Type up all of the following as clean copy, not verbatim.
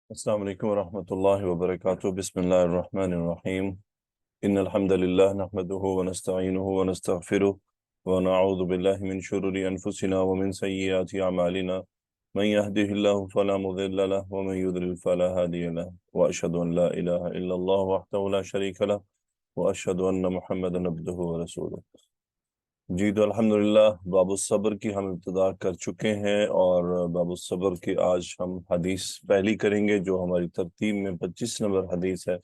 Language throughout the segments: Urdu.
السلام علیکم ورحمۃ اللہ وبرکاتہ بسم اللہ الرحمن الرحیم ان الحمد للہ نحمده ونستعینه ونستغفره ونعوذ باللہ من شرور انفسنا ومن سیئات اعمالنا من يهده الله فلا مضل له ومن يضلل فلا هادي له واشهد ان لا اله الا الله وحده لا شريك له واشهد ان محمدا عبده ورسوله۔ جی تو الحمدللہ باب الصبر کی ہم ابتدا کر چکے ہیں، اور باب الصبر کی آج ہم حدیث پہلی کریں گے جو ہماری ترتیب میں 25 نمبر حدیث ہے۔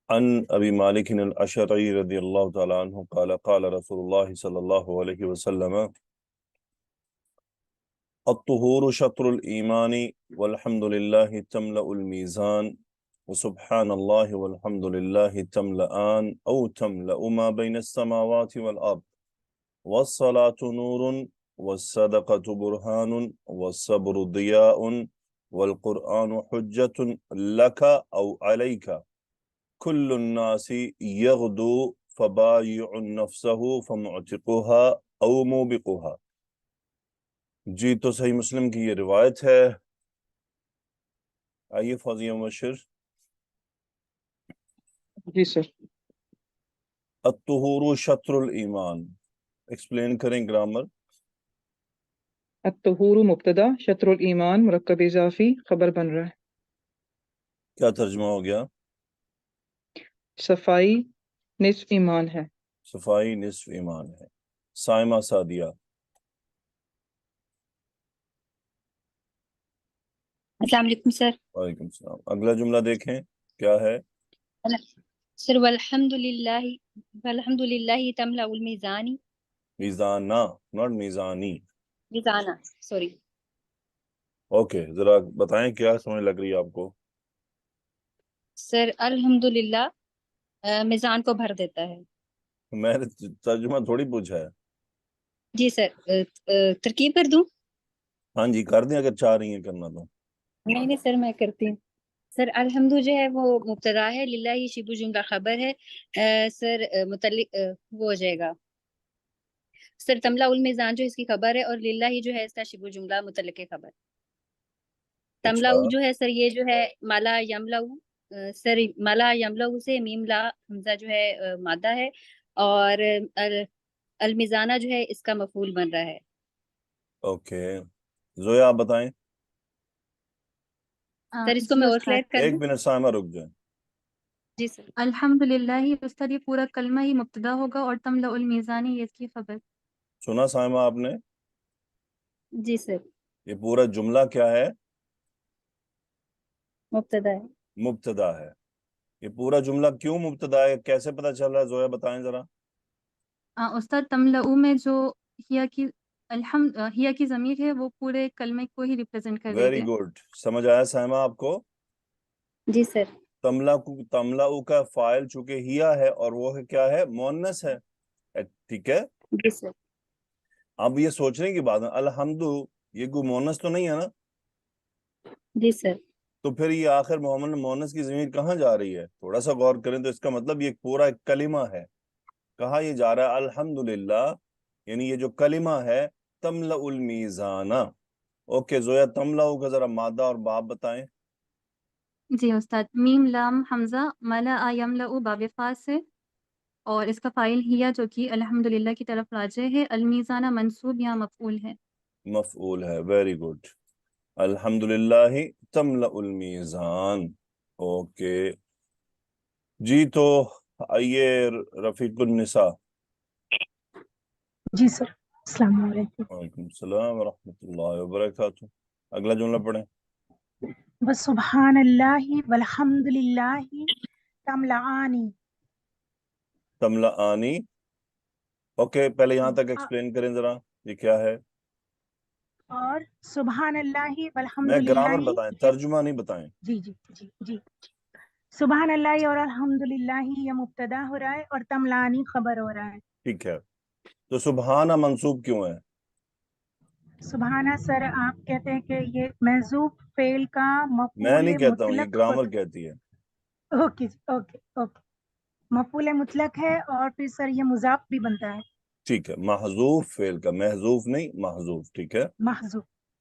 عن ابی مالک الاشعری رضی اللہ تعالی عنہ قال قال رسول اللہ صلی اللہ علیہ وسلم الطہور شطر الایمان والحمد للہ تملأ المیزان وسبحان اللہ والحمد للہ تملأان او تملأ ما بین السماوات والارض والصلاة نور والصدقة برهان والصبر ضياء والقرآن حجة لك أو عليك كل الناس يغدو فبايع نفسه فمعتقها أو موبقها۔ جی تو صحیح مسلم کی یہ روایت ہے۔ آئیے فوزیہ مبشر۔ جی سر۔ الطہور شطر الایمان، ایکسپلین کریں گرامر۔ الطہور مبتدا، شطر الایمان مرکب اضافی خبر بن رہا ہے۔ کیا ترجمہ ہو گیا؟ صفائی نصف ایمان ہے۔ صفائی نصف ایمان ہے۔ سائمہ سعدیہ۔ السلام علیکم سر۔ وعلیکم السلام۔ اگلا جملہ دیکھیں کیا ہے؟ سر والحمد للہ تملأ المیزانی، میزانہ ناٹ میزانی۔ میزانہ سوری۔ اوکے، ذرا بتائیں کیا سمجھ لگ رہی ہے آپ کو؟ سر الحمد للہ میزان کو بھر دیتا ہے۔ میں نے ترجمہ تھوڑی پوچھا ہے۔ جی سر، ترکیب کر دوں؟ ہاں جی کر دیں اگر چاہ رہی ہیں کرنا تو۔ نہیں سر میں کرتی ہوں۔ سر الحمد جو ہے وہ مبتدا ہے، للہ شبہ جملہ خبر ہے۔ سر متعلق وہ ہو جائے گا سر تملا المیزان جو اس کی خبر ہے، اور للہ جو ہے اس کا شبہ جملہ متعلق خبر۔ تملا اچھا جو ہے سر یہ جو ہے مالا یملا، سر مالا یملا سے میم لا حمزہ جو ہے مادہ ہے، اور المیزانہ جو ہے اس کا مفعول بن رہا ہے۔ اوکے زویا آپ بتائیں۔ سر اس کو میں اور کلیئر کر ایک دوں؟ منٹ سائمہ رک جائیں۔ جی سر۔ الحمدللہ استاد، یہ پورا کلمہ ہی مبتدا ہوگا اور تملأ المیزانی یہ اس کی خبر۔ سنا سائمہ آپ نے؟ جی سر۔ یہ پورا جملہ کیا ہے؟ مبتدا ہے۔ مبتدا ہے۔ یہ پورا جملہ کیوں مبتدا ہے، کیسے پتہ چل رہا ہے؟ زویا بتائیں ذرا۔ استاد تملأ میں جو ہیا کی ضمیر ہے وہ پورے کلمے کو ہی ریپرزینٹ کر رہی ویری ہے۔ گڈ، سمجھ آیا سائمہ آپ کو؟ جی سر۔ تملا کا فاعل چونکہ ہیا ہے اور وہ کیا ہے؟ مؤنث ہے، ٹھیک ہے؟ جی سر۔ اب یہ سوچنے کی بات ہے، الحمد یہ کوئی مؤنث تو نہیں ہے نا؟ جی سر۔ تو پھر یہ آخر محمد مؤنث کی ضمیر کہاں جا رہی ہے؟ تھوڑا سا غور کریں تو اس کا مطلب یہ پورا ایک کلمہ ہے۔ کہاں یہ جا رہا ہے؟ الحمدللہ، یعنی یہ جو کلمہ ہے تملأ المیزانہ۔ اوکے زویا، تملأ کا ذرا مادہ اور باب بتائیں۔ جی استاد، میم لام حمزہ ملأ یملأ باب فا سے، اور اس کا فاعل ہیا جو کہ الحمدللہ کی طرف راجع ہے، المیزانہ منصوب یا مفعول ہے۔ مفعول ہے، ویری گڈ۔ الحمدللہ تملأ المیزان۔ اوکے جی، تو آئیے رفیق النساء۔ جی سر، السلام علیکم۔ وعلیکم السلام ورحمۃ اللہ وبرکاتہ۔ اگلا جملہ پڑھیں۔ وسبحان اللہ والحمد للہ تملعانی۔ تملأانی، اوکے پہلے یہاں تک ایکسپلین کریں ذرا، یہ کیا ہے؟ اور سبحان اللہ والحمد میں گرامر للہ، بتائیں، ترجمہ نہیں بتائیں۔ جی جی جی جی، سبحان اللہ اور الحمد للہ یہ مبتدا ہو رہا ہے اور تملانی خبر ہو رہا ہے۔ ٹھیک ہے، تو سبحانہ منصوب کیوں ہے؟ سبحانہ سر آپ کہتے ہیں کہ یہ محذوف فعل کا میں مفعول نہیں کہتا ہوں، یہ مطلق گرامر کہتی ہے۔ اوکے جی، اوکے اوکے، مفعول مطلق ہے، اور پھر سر یہ مضاف بھی بنتا ہے۔ ٹھیک ہے، محذوف فعل کا، محذوف نہیں محذوف، ٹھیک ہے؟ محذوف،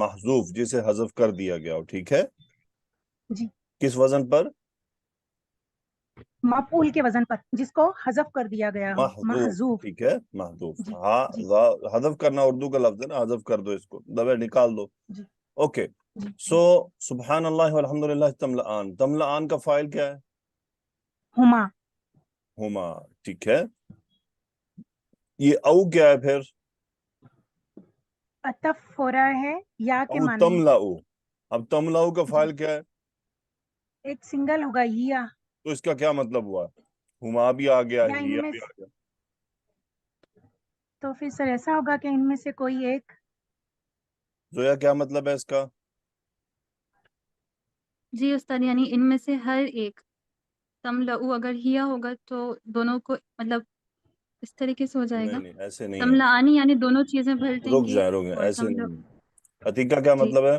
محذوف جسے حذف کر دیا گیا ہو، ٹھیک ہے؟ جی کس وزن پر؟ مفعول کے وزن پر جس کو حذف کر دیا گیا ہو، محذوف، محذوف. ٹھیک ہے، محذوف. جی ہاں جی حذف کرنا اردو کا لفظ ہے نا، حذف کر دو اس کو، دبے نکال دو. جی اوکے. جی سو سبحان اللہ والحمد للہ تملآن، تملآن کا فاعل کیا ہے؟ ہما. ہما، ٹھیک ہے. یہ او کیا ہے پھر؟ عطف ہو رہا ہے یا کے او معنی میں. تملأ. اب تملأ کا جی فاعل کیا ہے؟ ایک سنگل ہوگا یا تو اس کا کیا مطلب ہوا؟ ہما بھی آ گیا، ان ہیا میں بھی آ گیا. تو پھر سر ایسا ہوگا کہ ان میں سے کوئی ایک. زویا کیا مطلب ہے اس کا؟ جی استاد، یعنی ان میں سے ہر ایک تملؤ اگر ہیا ہوگا تو دونوں کو مطلب اس طریقے سے ہو جائے نہیں گا. نہیں، ایسے نہیں ہے. تملانی یعنی دونوں چیزیں بھر دیں رک گے، جائیں رک جائیں، اور ایسے تملؤ. نہیں. عتیقہ کیا جی مطلب ہے؟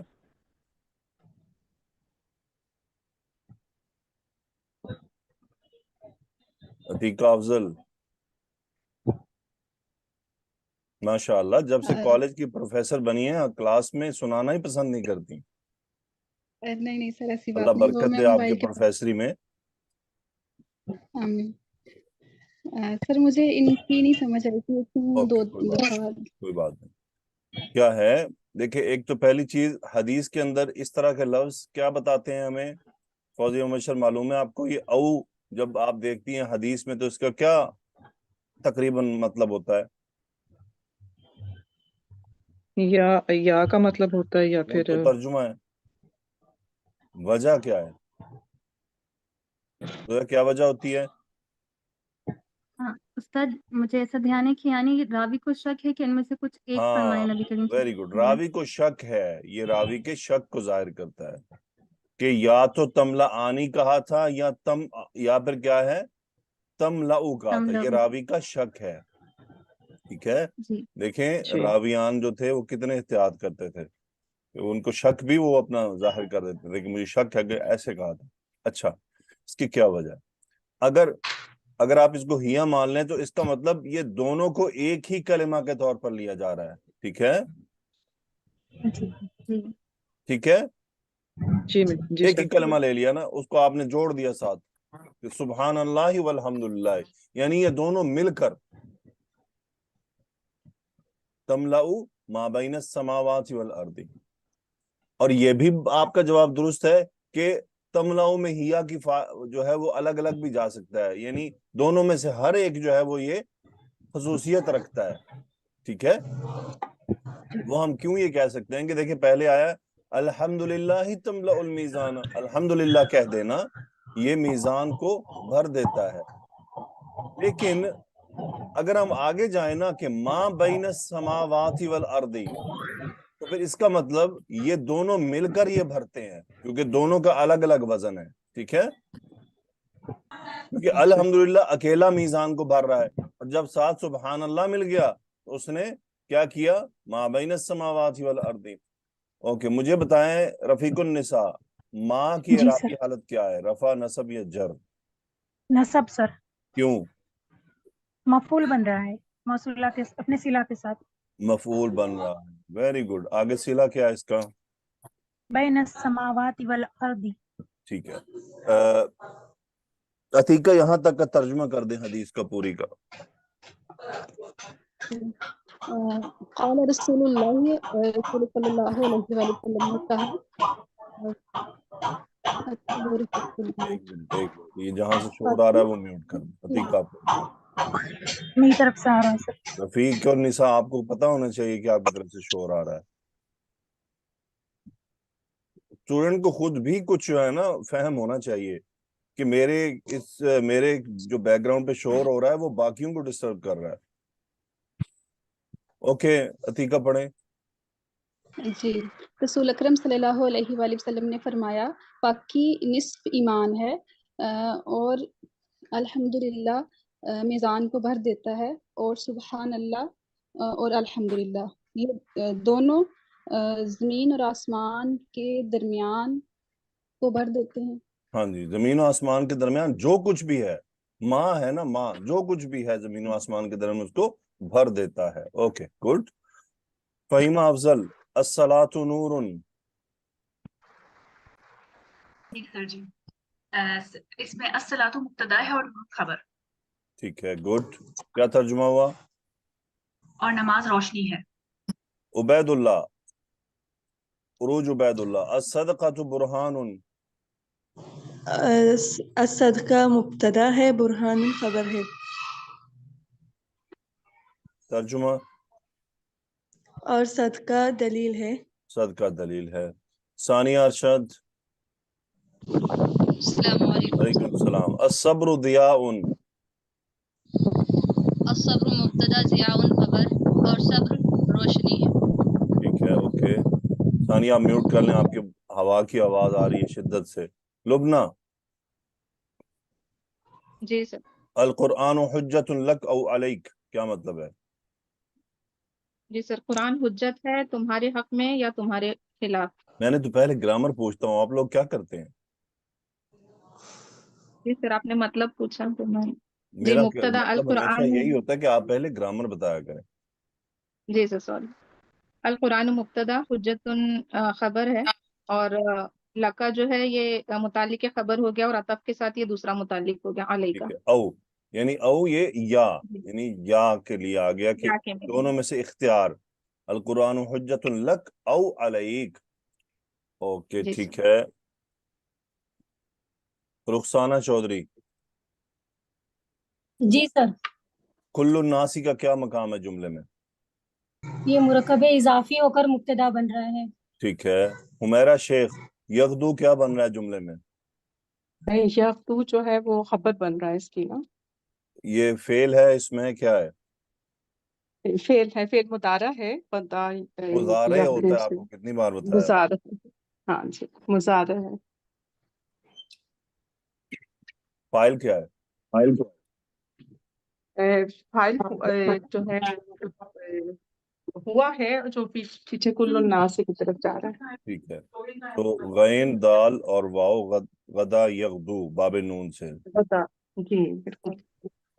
عتیقہ افضل، ماشاء اللہ، جب سے کالج کی پروفیسر بنی ہیں کلاس میں سنانا ہی پسند نہیں کرتی. نہیں نہیں سر، ایسی اللہ بات نہیں، وہ برکت میں دے آپ موبائل کے کے پروفیسری میں. آمین. سر مجھے ان کی نہیں سمجھ آئی تھی کیوں دو اوکے، کوئی بات دفعہ. نہیں، کوئی بات نہیں. کیا ہے، دیکھیں، ایک تو پہلی چیز حدیث کے اندر اس طرح کے لفظ کیا بتاتے ہیں ہمیں؟ فوزی مبشر معلوم ہے آپ کو، یہ او جب آپ دیکھتی ہیں حدیث میں تو اس کا کیا تقریباً مطلب ہوتا ہے؟ یا کا مطلب ہوتا ہے یا وہ پھر تو ترجمہ ہے. وجہ کیا ہے؟ تو کیا وجہ ہوتی ہے؟ ہاں استاد، مجھے ایسا دھیان ہے کہ یعنی راوی کو شک ہے کہ ان میں سے کچھ ایک فرمایا ہاں، نبی کریم صلی ویری اللہ گڈ. علیہ وسلم نے. راوی کو شک ہے، یہ راوی کے شک کو ظاہر کرتا ہے کہ یا تو تملآنی کہا تھا یا پھر کیا ہے، تملأ کہا تھا. یہ تملؤ. راوی کا شک ہے، ٹھیک ہے. جی دیکھیں جی راویان جو تھے وہ کتنے احتیاط کرتے تھے، ان کو شک بھی وہ اپنا ظاہر کر دیتے تھے کہ مجھے شک ہے کہ ایسے کہا تھا. اچھا، اس کی کیا وجہ؟ اگر آپ اس کو ہیا مان لیں تو اس کا مطلب یہ دونوں کو ایک ہی کلمہ کے طور پر لیا جا رہا ہے، ٹھیک ہے. جی جی ٹھیک ہے، جی جی ایک سر ہی کلمہ لے لیا نا، اس کو آپ نے جوڑ دیا ساتھ، کہ سبحان اللہ والحمد للہ، یعنی یہ دونوں مل کر تملأ ما بین السماوات والارض. اور یہ بھی آپ کا جواب درست ہے کہ تملأ میں ہیا کی جو ہے وہ الگ الگ بھی جا سکتا ہے، یعنی دونوں میں سے ہر ایک جو ہے وہ یہ خصوصیت رکھتا ہے، ٹھیک ہے. وہ ہم کیوں یہ کہہ سکتے ہیں کہ دیکھیں پہلے آیا الحمدللہ تملأ المیزان، الحمدللہ کہہ دینا یہ میزان کو بھر دیتا ہے. لیکن اگر ہم آگے جائیں نا کہ ما بین السماوات والارض، تو پھر اس کا مطلب یہ دونوں مل کر یہ بھرتے ہیں، کیونکہ دونوں کا الگ الگ وزن ہے، ٹھیک ہے. کیونکہ الحمدللہ اکیلا میزان کو بھر رہا ہے، اور جب ساتھ سبحان اللہ مل گیا تو اس نے کیا کیا؟ ما بین السماوات والارض. اوکے، مجھے بتائیں رفیق النساء، ماں کی جی اعرابی سر. حالت کیا ہے؟ رفع، نصب یا جر؟ نصب سر. کیوں؟ مفعول بن رہا ہے موصولہ کے اپنے صلہ کے ساتھ. مفعول بن رہا ہے، ویری گڈ. آگے صلہ کیا ہے اس کا؟ بین السماوات والارض. ٹھیک ہے. عتیقہ یہاں تک کا ترجمہ کر دیں حدیث کا پوری کا. قال رسول اللہ، رسول صلی اللہ علیہ وآلہ وسلم نے کہا، ایک منٹ یہ جہاں سے شور آ رہا ہے وہ میوٹ کر دیں. عتیقہ آپ میری طرف سے آ رہا ہے سر. رفیق اور نساء، آپ کو پتا ہونا چاہیے کہ آپ کی طرف سے شور آ رہا ہے. اسٹوڈنٹ کو خود بھی کچھ جو ہے نا فہم ہونا چاہیے کہ میرے جو بیک گراؤنڈ پہ شور ہو رہا ہے وہ باقیوں کو ڈسٹرب کر رہا ہے. اوکے، عتیقہ پڑھیں. جی. رسول اکرم صلی اللہ علیہ وآلہ وسلم نے فرمایا، پاکی نصف ایمان ہے، اور الحمدللہ میزان کو بھر دیتا ہے، اور سبحان اللہ اور الحمدللہ یہ دونوں زمین اور آسمان کے درمیان کو بھر دیتے ہیں. ہاں جی، زمین و آسمان کے درمیان جو کچھ بھی ہے، ماں ہے نا، ماں جو کچھ بھی ہے زمین و آسمان کے درمیان اس کو بھر دیتا ہے. Okay, good. فہیمہ افضل الصلاۃ نور. ٹھیک سر جی اس میں الصلاۃ مبتدا ہے اور نور خبر ٹھیک ہے گڈ. کیا ترجمہ ہوا؟ اور نماز روشنی ہے. عبید اللہ عروج عبید اللہ الصدقۃ برہان. الصدقہ مبتدا ہے، برہان خبر ہے. ترجمہ اور صدقہ دلیل ہے. صدقہ دلیل ہے. ثانیہ ارشد. السلام علیکم. وعلیکم السلام. الصبر ضیاء. الصبر مبتدا ضیاء خبر اور صبر روشنی ہے. ٹھیک ہے اوکے. ثانیہ آپ میوٹ کر لیں، آپ کی ہوا کی آواز آ رہی ہے شدت سے. لبنہ جی سر. القرآن حجت لک او علیک کیا مطلب ہے؟ جی سر، قرآن حجت ہے تمہارے حق میں یا تمہارے خلاف. میں نے تو پہلے گرامر پوچھتا ہوں، آپ لوگ کیا کرتے ہیں؟ جی سر، آپ نے مطلب پوچھا تو میں. جی میرا مبتدا مطلب ہمیشہ القرآن. یہی ہوتا ہے کہ آپ پہلے گرامر بتایا کریں. جی سر سوری. القرآن مبتدا حجت خبر ہے، اور لکا جو ہے یہ متعلق خبر ہو گیا، اور عطف کے ساتھ یہ دوسرا متعلق ہو گیا علیہ کا. ٹھیک ہے. او یعنی او یہ یا یعنی یا کے لیے آ گیا کہ یا کے میں. دونوں میں سے اختیار. القرآن حجت لک او علیک. اوکے جی ٹھیک سر. ہے. رخسانہ چودھری. جی سر، کل الناسی کا کیا مقام ہے جملے میں؟ یہ مرکب اضافی ہو کر مبتدا بن رہا ہے. ٹھیک ہے. حمیرہ شیخ یغدو کیا بن رہا ہے جملے میں؟ یغدو جو ہے وہ خبر بن رہا ہے اس کی نا. یہ فعل ہے، اس میں کیا ہے؟ فعل ہے، فعل مضارع ہے. مضارع ہوتا یغدو ہے، آپ سے کو کتنی بار بتایا؟ مضارع. ہاں جی مضارع ہے. فاعل کیا ہے؟ فاعل جو ہے ہوا ہے جو پیچھے کل الناس کی طرف جا رہا ہے. ٹھیک ہے. تو غین دال اور واو غدا یغدو باب نون سے. بتا جی بالکل.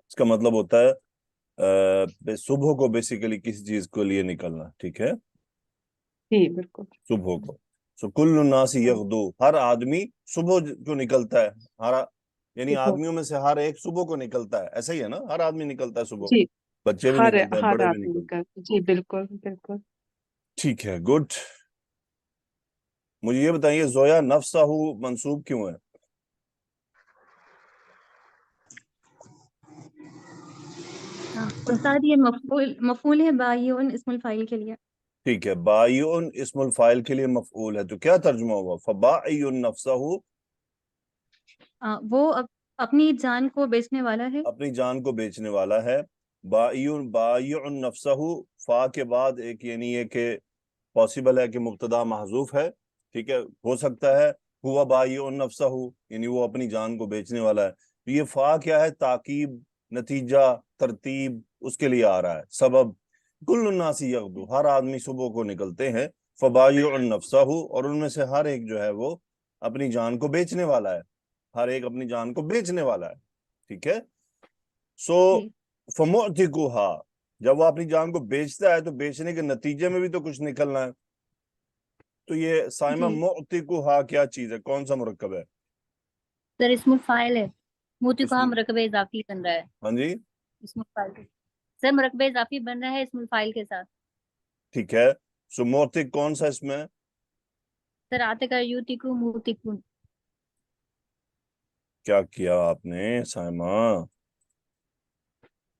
اس کا مطلب ہوتا ہے صبح کو بیسیکلی کسی چیز کے لیے نکلنا. ٹھیک ہے. جی بالکل. صبح کو. سو کل الناس یغدو، ہر آدمی صبح کو نکلتا ہے. یعنی آدمیوں میں سے ہر ایک صبح کو نکلتا ہے. ایسا ہی ہے نا، ہر آدمی نکلتا ہے صبح. جی بچے بھی ہر نکلتے ہیں، ہر بڑے بھی آدمی نکلتے ہیں. کا جی بالکل بالکل. ٹھیک ہے گڈ. مجھے یہ بتائیے زویا نفسہ منصوب کیوں ہے؟ استاد یہ مفعول ہے بائیون اسم الفاعل کے لیے. ٹھیک ہے. بائیون اسم الفاعل کے لیے مفعول ہے، تو کیا ترجمہ ہوا؟ فبائیون نفسہ، وہ اپنی جان کو بیچنے والا ہے. اپنی جان کو بیچنے والا ہے. بائیون نفسہ، فا کے بعد ایک یعنی یہ کہ پاسبل ہے کہ مبتدا محذوف ہے. ٹھیک ہے. ہو سکتا ہے ہوا بائیون نفسہ یعنی وہ اپنی جان کو بیچنے والا ہے. تو یہ فا کیا ہے؟ تاکیب، نتیجہ، ترتیب اس کے لیے آ رہا ہے. سبب کل الناس یغدو، ہر آدمی صبح کو نکلتے ہیں. فبائع نفسہ، اور ان میں سے ہر ایک جو ہے وہ اپنی جان کو بیچنے والا ہے. ہر ایک اپنی جان کو بیچنے والا ہے. ٹھیک ہے. سو فمعتقھا، جب وہ اپنی جان کو بیچتا ہے تو بیچنے کے نتیجے میں بھی تو کچھ نکلنا ہے. تو یہ سائمہ معتقھا کیا چیز ہے؟ کون سا مرکب ہے؟ سر اسم الفاعل ہے. موتقھا مرکب اضافی بن رہا ہے. ہاں جی اسم الفاعل سر مرکب اضافی بن رہا ہے اسم الفاعل کے ساتھ. ٹھیک ہے. سو معتق کون سا اس میں؟ سر آتقا یوتقو موتقون. کیا کیا آپ نے سائمہ؟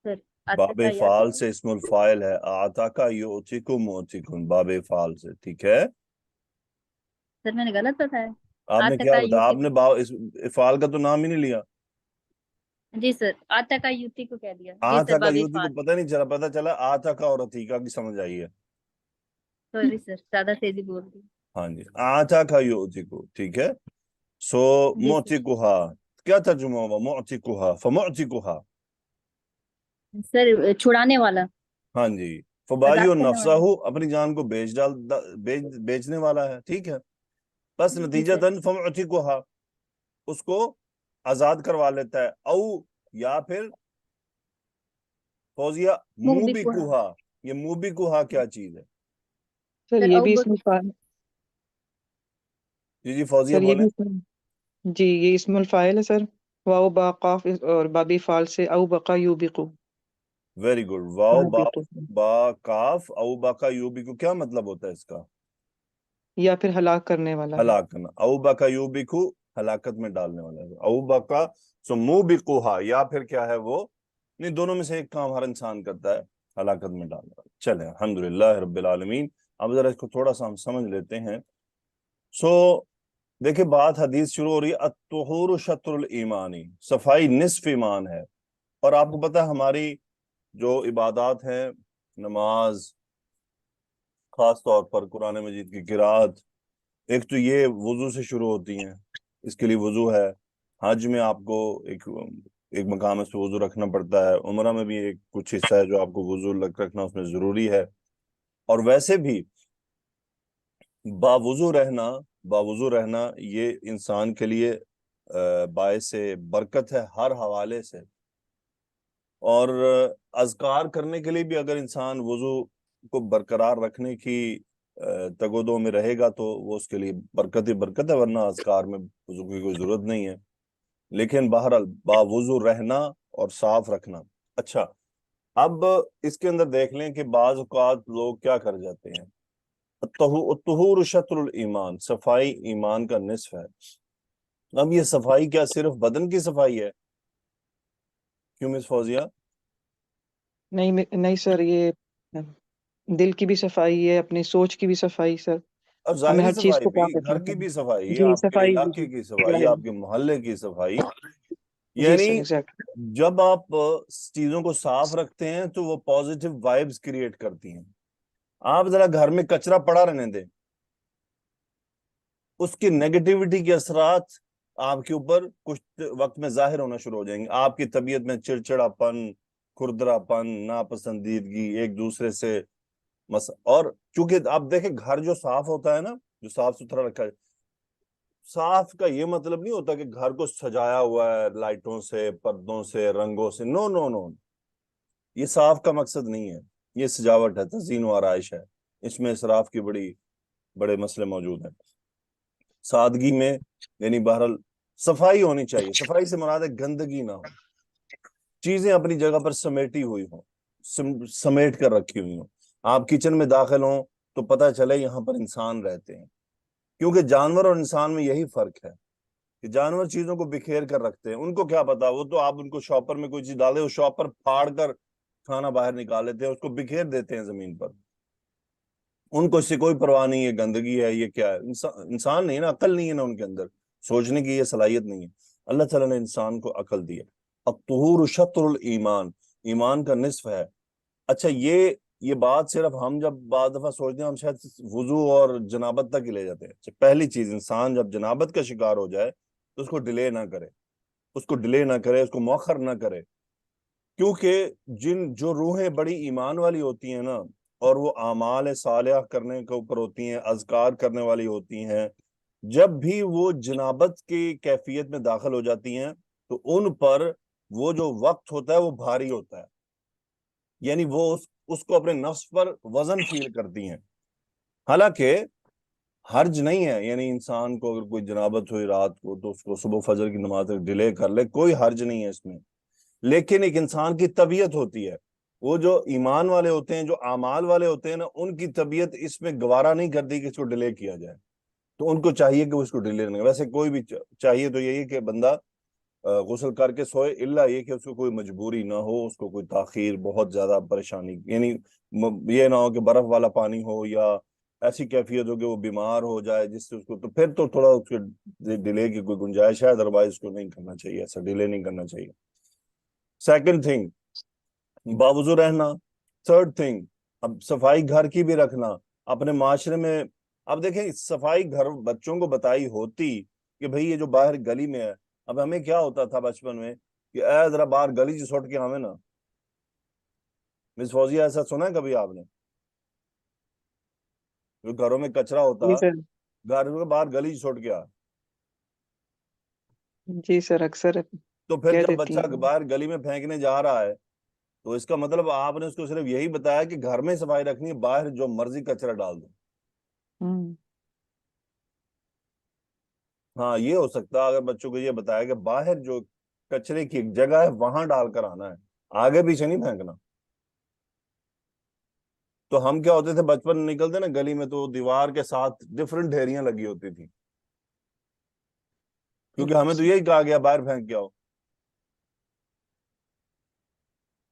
سر باب آتقا یا فعال سے اسم الفاعل ہے. آتاکا یعتق موتقن، باب فعال سے. ٹھیک ہے. سر میں نے غلط بتایا. آپ نے کیا آتقا بتایا؟ آپ یوتقو. نے فعال کا تو نام ہی نہیں لیا. جی سر آتقا یوتی کو کہہ دیا. جی سر آتاکا باب یوتی کو فعال. پتہ نہیں چلا، پتہ چلا آتاکا اور عتیقہ کی سمجھ آئی ہے. سوری سر زیادہ تیزی بول دی. ہاں جی آتاکا یعتق. ٹھیک ہے. سو جی سر. معتقھا کیا ترجمہ ہوگا؟ معتقھا فمعتقھا. سر چھڑانے والا. ہاں جی. فبائع آزاد کرنے نفسہ، والا. اپنی جان کو بیچنے والا ہے. ٹھیک ہے. بس جی نتیجہ سر. تن فمعتقھا، اس کو آزاد کروا لیتا ہے. او یا پھر فوزیہ موبقھا. موبقھا. یہ موبقھا کیا چیز ہے؟ سر سر یہ او بھی بک اسم الفاعل جی فوزیہ سر یہ بولیں. بھی جی یہ اسم الفاعل ہے سر. واو با قاف اور بابی فعال سے او بقا یوبقو. Very good. واو با یوبقو با کاف او با کا یوبی کو کیا مطلب ہوتا ہے اس کا؟ یا پھر ہلاک کرنے والا. ہلاک کرنا. او با کا یوبی کو ہلاکت میں ڈالنے والا ہے. او با کا سو موبقوہا یا پھر کیا ہے وہ نہیں دونوں میں سے ایک کام ہر انسان کرتا ہے ہلاکت میں ڈالنے والا. چلیں الحمدللہ رب العالمین. اب ذرا اس کو تھوڑا سا ہم سمجھ لیتے ہیں. سو دیکھیں بات حدیث شروع ہو رہی ہے الطہور شطر الایمانی، صفائی نصف ایمان ہے. اور آپ کو پتہ ہے ہماری جو عبادات ہیں، نماز، خاص طور پر قرآن مجید کی قرات، ایک تو یہ وضو سے شروع ہوتی ہیں، اس کے لیے وضو ہے. حج میں آپ کو ایک مقام ہے اس پہ وضو رکھنا پڑتا ہے. عمرہ میں بھی ایک کچھ حصہ ہے جو آپ کو وضو رکھنا اس میں ضروری ہے. اور ویسے بھی باوضو رہنا یہ انسان کے لیے باعث برکت ہے ہر حوالے سے. اور اذکار کرنے کے لیے بھی اگر انسان وضو کو برقرار رکھنے کی تگودوں میں رہے گا تو وہ اس کے لیے برکت ہی برکت ہے، ورنہ اذکار میں وضو کی کوئی ضرورت نہیں ہے. لیکن بہرحال باوضو رہنا اور صاف رکھنا. اچھا اب اس کے اندر دیکھ لیں کہ بعض اوقات لوگ کیا کر جاتے ہیں. الطہور شطر الایمان، صفائی ایمان کا نصف ہے. اب یہ صفائی کیا صرف بدن کی صفائی ہے؟ کیوں مس فوزیہ؟ نہیں سر، یہ دل کی بھی صفائی ہے، اپنی سوچ کی بھی صفائی سر. اور ہمیں ظاہری ہر چیز صفائی کو بھی، پاک رکھنا گھر کی بھی چاہیے. صفائی، جی آپ کے صفائی علاقے کی صفائی، آپ کے محلے کی صفائی. جی سر یعنی ایگزیکٹلی. جب آپ چیزوں کو صاف رکھتے ہیں تو وہ پازیٹیو وائبز کریٹ کرتی ہیں. آپ ذرا گھر میں کچرا پڑا رہنے دیں، اس کی نیگیٹیوٹی کے اثرات آپ کے اوپر کچھ وقت میں ظاہر ہونا شروع ہو جائیں گے. آپ کی طبیعت میں چڑچڑا پن، کھردرا پن، ناپسندیدگی، ایک دوسرے سے اور چونکہ آپ دیکھیں گھر جو صاف ہوتا ہے نا، جو صاف ستھرا رکھا ہے، صاف کا یہ مطلب نہیں ہوتا کہ گھر کو سجایا ہوا ہے لائٹوں سے، پردوں سے، رنگوں سے. نو نو نو، یہ صاف کا مقصد نہیں ہے. یہ سجاوٹ ہے، تزئین و آرائش ہے. اس میں اسراف کی بڑے مسئلے موجود ہیں. سادگی میں یعنی بہرحال صفائی ہونی چاہیے. صفائی سے مراد ہے گندگی نہ ہو، چیزیں اپنی جگہ پر سمیٹی ہوئی ہوں، سمیٹ کر رکھی ہوئی ہوں. آپ کچن میں داخل ہوں تو پتہ چلے یہاں پر انسان رہتے ہیں. کیونکہ جانور اور انسان میں یہی فرق ہے کہ جانور چیزوں کو بکھیر کر رکھتے ہیں. ان کو کیا پتا، وہ تو آپ ان کو شاپر میں کوئی چیز ڈالے، وہ شاپر پھاڑ کر کھانا باہر نکال لیتے ہیں، اس کو بکھیر دیتے ہیں زمین پر. ان کو اس سے کوئی پرواہ نہیں ہے گندگی ہے یہ کیا ہے. انسان نہیں نا، عقل نہیں ہے نا ان کے اندر، سوچنے کی یہ صلاحیت نہیں ہے. اللہ تعالیٰ نے انسان کو عقل دی ہے. الطہور شطر الایمان، ایمان کا نصف ہے. اچھا یہ بات صرف ہم جب بعض دفعہ سوچتے ہیں، ہم شاید وضو اور جنابت تک ہی لے جاتے ہیں. پہلی چیز، انسان جب جنابت کا شکار ہو جائے تو اس کو ڈیلے نہ کرے، اس کو مؤخر نہ کرے. کیونکہ جو روحیں بڑی ایمان والی ہوتی ہیں نا، اور وہ اعمال صالحہ کرنے کے اوپر ہوتی ہیں، اذکار کرنے والی ہوتی ہیں، جب بھی وہ جنابت کی کیفیت میں داخل ہو جاتی ہیں تو ان پر وہ جو وقت ہوتا ہے وہ بھاری ہوتا ہے. یعنی وہ اس کو اپنے نفس پر وزن فیل کرتی ہیں. حالانکہ حرج نہیں ہے، یعنی انسان کو اگر کوئی جنابت ہوئی رات کو تو اس کو صبح فجر کی نماز ڈیلے کر لے، کوئی حرج نہیں ہے اس میں. لیکن ایک انسان کی طبیعت ہوتی ہے، وہ جو ایمان والے ہوتے ہیں، جو اعمال والے ہوتے ہیں نا، ان کی طبیعت اس میں گوارا نہیں کرتی کہ اس کو ڈیلے کیا جائے. تو ان کو چاہیے کہ وہ اس کو ڈیلے نہیں. ویسے کوئی بھی چاہیے تو یہی کہ بندہ غسل کر کے سوئے، الا یہ کہ اس کو کوئی مجبوری نہ ہو، اس کو کوئی تاخیر، بہت زیادہ پریشانی، یعنی یہ نہ ہو کہ برف والا پانی ہو یا ایسی کیفیت ہو کہ وہ بیمار ہو جائے جس سے اس کو، تو پھر تو تھوڑا اس کے ڈیلے کی کوئی گنجائش ہے. ادروائز اس کو نہیں کرنا چاہیے، ایسا ڈیلے نہیں کرنا چاہیے. سیکنڈ تھنگ، باوضو رہنا. تھرڈ تھنگ، اب صفائی گھر کی بھی رکھنا اپنے معاشرے میں. اب دیکھیں صفائی گھر بچوں کو بتائی ہوتی کہ بھئی یہ جو باہر گلی میں ہے. اب ہمیں کیا ہوتا تھا بچپن میں کہ اے ذرا باہر گلی سے سٹ کے ہمیں نا. مس فوزیہ ایسا سنا ہے کبھی آپ نے؟ جو گھروں میں کچرا ہوتا، جی سر. گھر میں باہر گلی سے سٹ گیا، جی سر اکثر تو پھر کہہ جب دیتی بچہ ہیں. باہر گلی میں پھینکنے جا رہا ہے تو اس کا مطلب آپ نے اس کو صرف یہی بتایا کہ گھر میں صفائی رکھنی ہے، باہر جو مرضی کچرا ڈال دو. ہاں یہ ہو سکتا ہے اگر بچوں کو یہ بتایا کہ باہر جو کچرے کی ایک جگہ ہے وہاں ڈال کر آنا ہے، آگے پیچھے نہیں پھینکنا. تو ہم کیا ہوتے تھے بچپن نکلتے نا گلی میں تو دیوار کے ساتھ ڈفرنٹ ڈھیریاں لگی ہوتی تھی، کیونکہ ہمیں تو یہی کہا گیا باہر پھینک کے آؤ.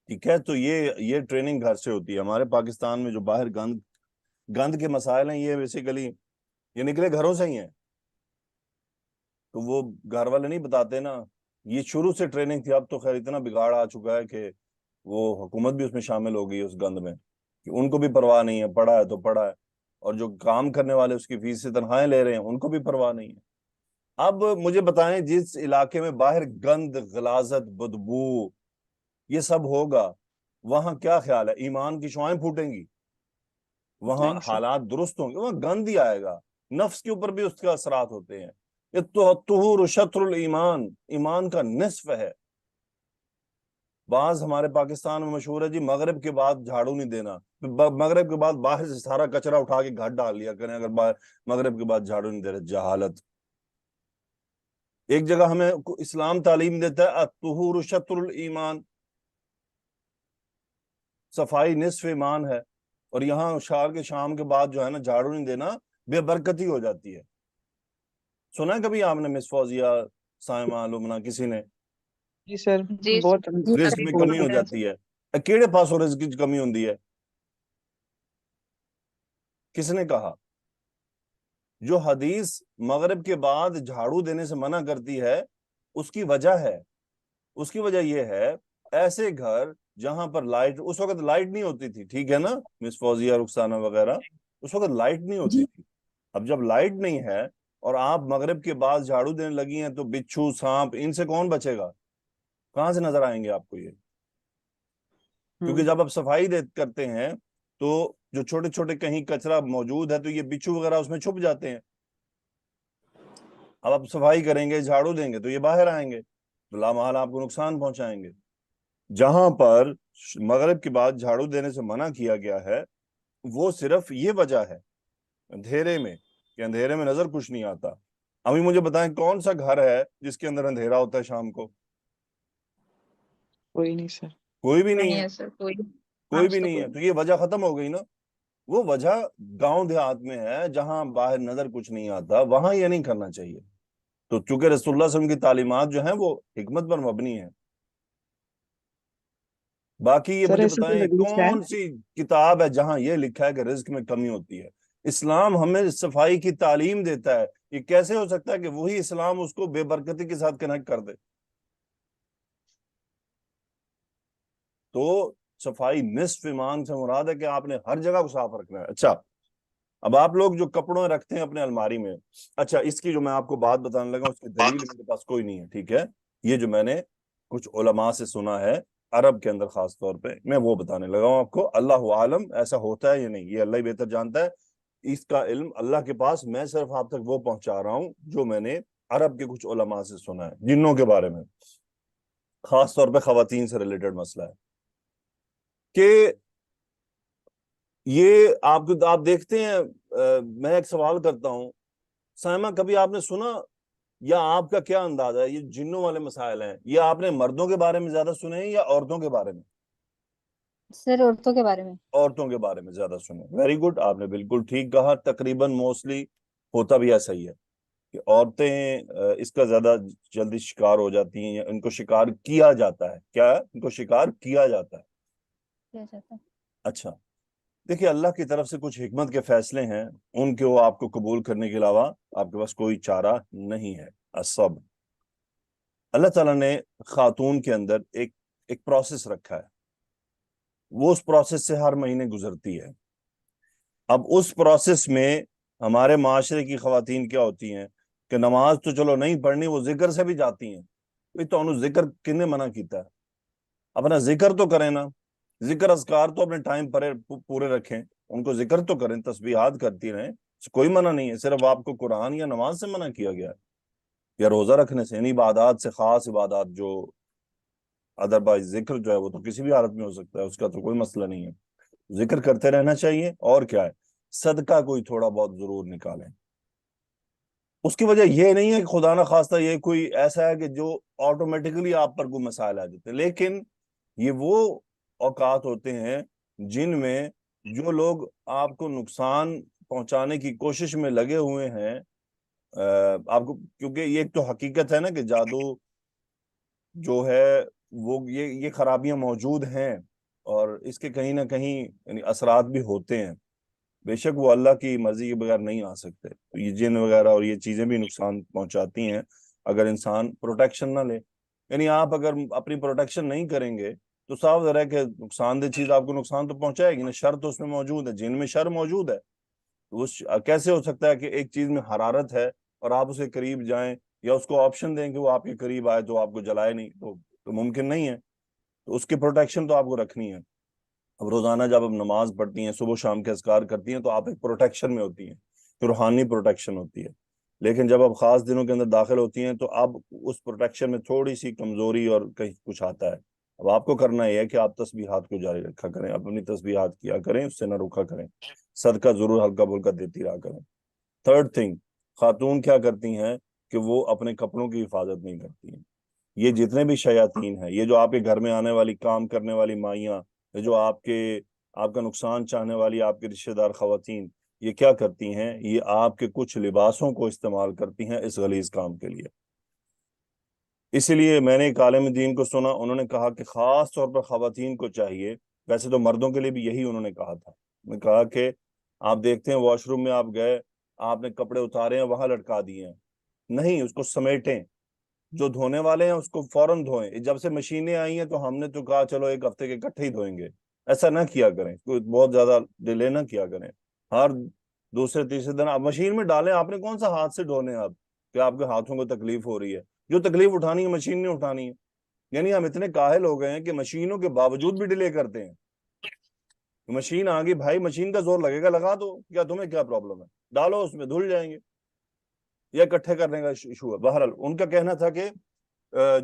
ٹھیک ہے، تو یہ ٹریننگ گھر سے ہوتی ہے. ہمارے پاکستان میں جو باہر گند کے مسائل ہیں یہ بیسیکلی یہ نکلے گھروں سے ہی ہیں. تو وہ گھر والے نہیں بتاتے نا، یہ شروع سے ٹریننگ تھی. اب تو خیر اتنا بگاڑ آ چکا ہے کہ وہ حکومت بھی اس میں شامل ہو گئی اس گند میں، کہ ان کو بھی پرواہ نہیں ہے، پڑھا ہے تو پڑھا ہے، اور جو کام کرنے والے اس کی فیس سے تنخواہیں لے رہے ہیں ان کو بھی پرواہ نہیں ہے. اب مجھے بتائیں جس علاقے میں باہر گند، غلاظت، بدبو یہ سب ہوگا وہاں کیا خیال ہے؟ ایمان کی شعائیں پھوٹیں گی؟ وہاں حالات درست ہوں گے؟ وہاں گند ہی آئے گا. نفس کے اوپر بھی اس کے اثرات ہوتے ہیں. یہ طہور شطر الایمان، ایمان کا نصف ہے. بعض ہمارے پاکستان میں مشہور ہے جی مغرب کے بعد جھاڑو نہیں دینا، مغرب کے بعد باہر سے سارا کچرا اٹھا کے گھر ڈال لیا کریں اگر مغرب کے بعد جھاڑو نہیں دے رہے. جہالت. ایک جگہ ہمیں اسلام تعلیم دیتا ہے الطہور شطر الایمان، صفائی نصف ایمان ہے، اور یہاں شام کے بعد جو ہے نا جھاڑو نہیں دینا بے برکتی ہو جاتی ہے. سنا ہے کبھی آپ نے مس فوزیہ، سائمہ، لمنا، کسی نے؟ جی سر، جی بہت رزق میں کمی ہو جاتی ہے. کیڑے پاسوں رزق کی کمی ہوندی ہے؟ کس نے کہا؟ جو حدیث مغرب کے بعد جھاڑو دینے سے منع کرتی ہے اس کی وجہ ہے. اس کی وجہ یہ ہے ایسے گھر جہاں پر لائٹ، اس وقت لائٹ نہیں ہوتی تھی، ٹھیک ہے نا مس فوزیہ، رخسانہ وغیرہ، اس وقت لائٹ نہیں ہوتی تھی. اب جب لائٹ نہیں ہے اور آپ مغرب کے بعد جھاڑو دینے لگی ہیں تو بچھو، سانپ، ان سے کون بچے گا؟ کہاں سے نظر آئیں گے آپ کو یہ؟ کیونکہ جب آپ صفائی کرتے ہیں تو جو چھوٹے چھوٹے کہیں کچرا موجود ہے تو یہ بچھو وغیرہ اس میں چھپ جاتے ہیں. اب آپ صفائی کریں گے، جھاڑو دیں گے تو یہ باہر آئیں گے تو لامحال آپ کو نقصان پہنچائیں گے. جہاں پر مغرب کے بعد جھاڑو دینے سے منع کیا گیا ہے وہ صرف یہ وجہ ہے اندھیرے میں، کہ اندھیرے میں نظر کچھ نہیں آتا. ابھی مجھے بتائیں کون سا گھر ہے جس کے اندر اندھیرا ہوتا ہے شام کو؟ کوئی نہیں سر. کوئی بھی نہیں نہیں ہے. ہے سر کوئی. کوئی بھی نہیں ہے. تو یہ وجہ ختم ہو گئی نا. وہ وجہ گاؤں دیہات میں ہے جہاں باہر نظر کچھ نہیں آتا، وہاں یہ نہیں کرنا چاہیے. تو چونکہ رسول اللہ صلی اللہ علیہ وسلم کی تعلیمات جو ہیں وہ حکمت پر مبنی ہیں. باقی یہ سر مجھے ایسے کوئی بتائیں حدیث ہے؟ کون سی کتاب ہے جہاں یہ لکھا ہے کہ رزق میں کمی ہوتی ہے؟ اسلام ہمیں صفائی کی تعلیم دیتا ہے. یہ کیسے ہو سکتا ہے کہ وہی اسلام اس کو بے برکتی کے ساتھ کنیکٹ کر دے؟ تو صفائی نصف ایمان سے مراد ہے کہ آپ نے ہر جگہ کو صاف رکھنا ہے. اچھا، اب آپ لوگ جو کپڑوں رکھتے ہیں اپنے الماری میں، اچھا اس کی جو میں آپ کو بات بتانے لگا اس کی دلیل میرے پاس کوئی نہیں ہے، ٹھیک ہے؟ یہ جو میں نے کچھ علماء سے سنا ہے عرب کے اندر خاص طور پہ، میں وہ بتانے لگا ہوں آپ کو. اللہ عالم ایسا ہوتا ہے یا نہیں یہ اللہ ہی بہتر جانتا ہے. اس کا علم اللہ کے پاس، میں صرف آپ تک وہ پہنچا رہا ہوں جو میں نے عرب کے کچھ علماء سے سنا ہے جنوں کے بارے میں، خاص طور پہ خواتین سے ریلیٹڈ مسئلہ ہے. کہ یہ آپ دیکھتے ہیں، میں ایک سوال کرتا ہوں سائمہ، کبھی آپ نے سنا یا آپ کا کیا اندازہ ہے یہ جنوں والے مسائل ہیں یہ آپ نے مردوں کے بارے میں زیادہ سنے ہیں یا عورتوں کے بارے میں؟ سر عورتوں کے بارے میں. عورتوں کے بارے میں زیادہ سنے. ویری گڈ، آپ نے بالکل ٹھیک کہا. تقریباً موسٹلی ہوتا بھی ایسا ہی ہے کہ عورتیں اس کا زیادہ جلدی شکار ہو جاتی ہیں، یا ان کو شکار کیا جاتا ہے. کیا ان کو شکار کیا جاتا ہے؟ اچھا دیکھیے، اللہ کی طرف سے کچھ حکمت کے فیصلے ہیں، ان کو آپ کو قبول کرنے کے علاوہ آپ کے پاس کوئی چارہ نہیں ہے. الصبر. اللہ تعالیٰ نے خاتون کے اندر ایک پروسیس رکھا ہے، وہ اس پروسیس سے ہر مہینے گزرتی ہے. اب اس پروسیس میں ہمارے معاشرے کی خواتین کیا ہوتی ہیں کہ نماز تو چلو نہیں پڑھنی، وہ ذکر سے بھی جاتی ہیں. تو انہوں ذکر کنے منع کیتا ہے؟ اپنا ذکر تو کریں نا، ذکر اذکار تو اپنے ٹائم پر پورے رکھیں، ان کو ذکر تو کریں، تسبیحات کرتی رہیں، کوئی منع نہیں ہے. صرف آپ کو قرآن یا نماز سے منع کیا گیا ہے یا روزہ رکھنے سے، ان عبادات سے، خاص عبادات جو ادروائز ذکر جو ہے وہ تو کسی بھی حالت میں ہو سکتا ہے، اس کا تو کوئی مسئلہ نہیں ہے. ذکر کرتے رہنا چاہیے. اور کیا ہے صدقہ کوئی تھوڑا بہت ضرور نکالیں. اس کی وجہ یہ نہیں ہے کہ خدا نہ خواستہ یہ کوئی ایسا ہے کہ جو آٹومیٹکلی آپ پر کوئی مسائل آ جاتے ہیں، لیکن یہ وہ اوقات ہوتے ہیں جن میں جو لوگ آپ کو نقصان پہنچانے کی کوشش میں لگے ہوئے ہیں، آپ کو، کیونکہ یہ ایک تو حقیقت ہے نا کہ جادو جو ہے وہ یہ خرابیاں موجود ہیں اور اس کے کہیں نہ کہیں یعنی اثرات بھی ہوتے ہیں. بے شک وہ اللہ کی مرضی کے بغیر نہیں آ سکتے، تو یہ جن وغیرہ اور یہ چیزیں بھی نقصان پہنچاتی ہیں اگر انسان پروٹیکشن نہ لے. یعنی آپ اگر اپنی پروٹیکشن نہیں کریں گے تو صاف ظاہر ہے کہ نقصان دہ چیز آپ کو نقصان تو پہنچائے گی نا. شر تو اس میں موجود ہے، جن میں شر موجود ہے. تو کیسے ہو سکتا ہے کہ ایک چیز میں حرارت ہے اور آپ اسے قریب جائیں یا اس کو آپشن دیں کہ وہ آپ کے قریب آئے تو آپ کو جلائے نہیں، تو ممکن نہیں ہے. تو اس کی پروٹیکشن تو آپ کو رکھنی ہے. اب روزانہ جب آپ نماز پڑھتی ہیں، صبح شام کے اذکار کرتی ہیں، تو آپ ایک پروٹیکشن میں ہوتی ہیں، روحانی پروٹیکشن ہوتی ہے. لیکن جب آپ خاص دنوں کے اندر داخل ہوتی ہیں تو اب اس پروٹیکشن میں تھوڑی سی کمزوری اور کہیں کچھ آتا ہے. اب آپ کو کرنا یہ ہے کہ آپ تسبیحات کو جاری رکھا کریں، اپنی تسبیحات کیا کریں، اس سے نہ رکا کریں، صدقہ ضرور ہلکا پھلکا دیتی رہا کریں. تھرڈ تھنگ، خاتون کیا کرتی ہیں کہ وہ اپنے کپڑوں کی حفاظت نہیں کرتی ہیں. یہ جتنے بھی شیاطین ہیں، یہ جو آپ کے گھر میں آنے والی کام کرنے والی مائیاں، یہ جو آپ کا نقصان چاہنے والی آپ کے رشتہ دار خواتین، یہ کیا کرتی ہیں؟ یہ آپ کے کچھ لباسوں کو استعمال کرتی ہیں اس غلیظ کام کے لیے. اسی لیے میں نے ایک عالم دین کو سنا، انہوں نے کہا کہ خاص طور پر خواتین کو چاہیے، ویسے تو مردوں کے لیے بھی یہی انہوں نے کہا تھا. میں کہا کہ آپ دیکھتے ہیں واش روم میں آپ گئے، آپ نے کپڑے اتارے ہیں وہاں لٹکا دیے ہیں، نہیں، اس کو سمیٹیں. جو دھونے والے ہیں اس کو فوراً دھوئیں. جب سے مشینیں آئی ہیں تو ہم نے تو کہا چلو ایک ہفتے کے اکٹھے ہی دھوئیں گے. ایسا نہ کیا کریں، کوئی بہت زیادہ ڈیلے نہ کیا کریں. ہر دوسرے تیسرے دن آپ مشین میں ڈالیں. آپ نے کون سا ہاتھ سے دھونے آپ کہ آپ کے ہاتھوں کو تکلیف ہو رہی ہے؟ جو تکلیف اٹھانی ہے مشین نے اٹھانی ہے. یعنی ہم اتنے کاہل ہو گئے ہیں کہ مشینوں کے باوجود بھی ڈیلے کرتے ہیں. مشین آ گئی بھائی، مشین کا زور لگے گا، لگا دو، کیا تمہیں کیا پرابلم ہے، ڈالو اس میں، دھل جائیں گے. یا اکٹھے کرنے کا ایشو ہے. بہرحال ان کا کہنا تھا کہ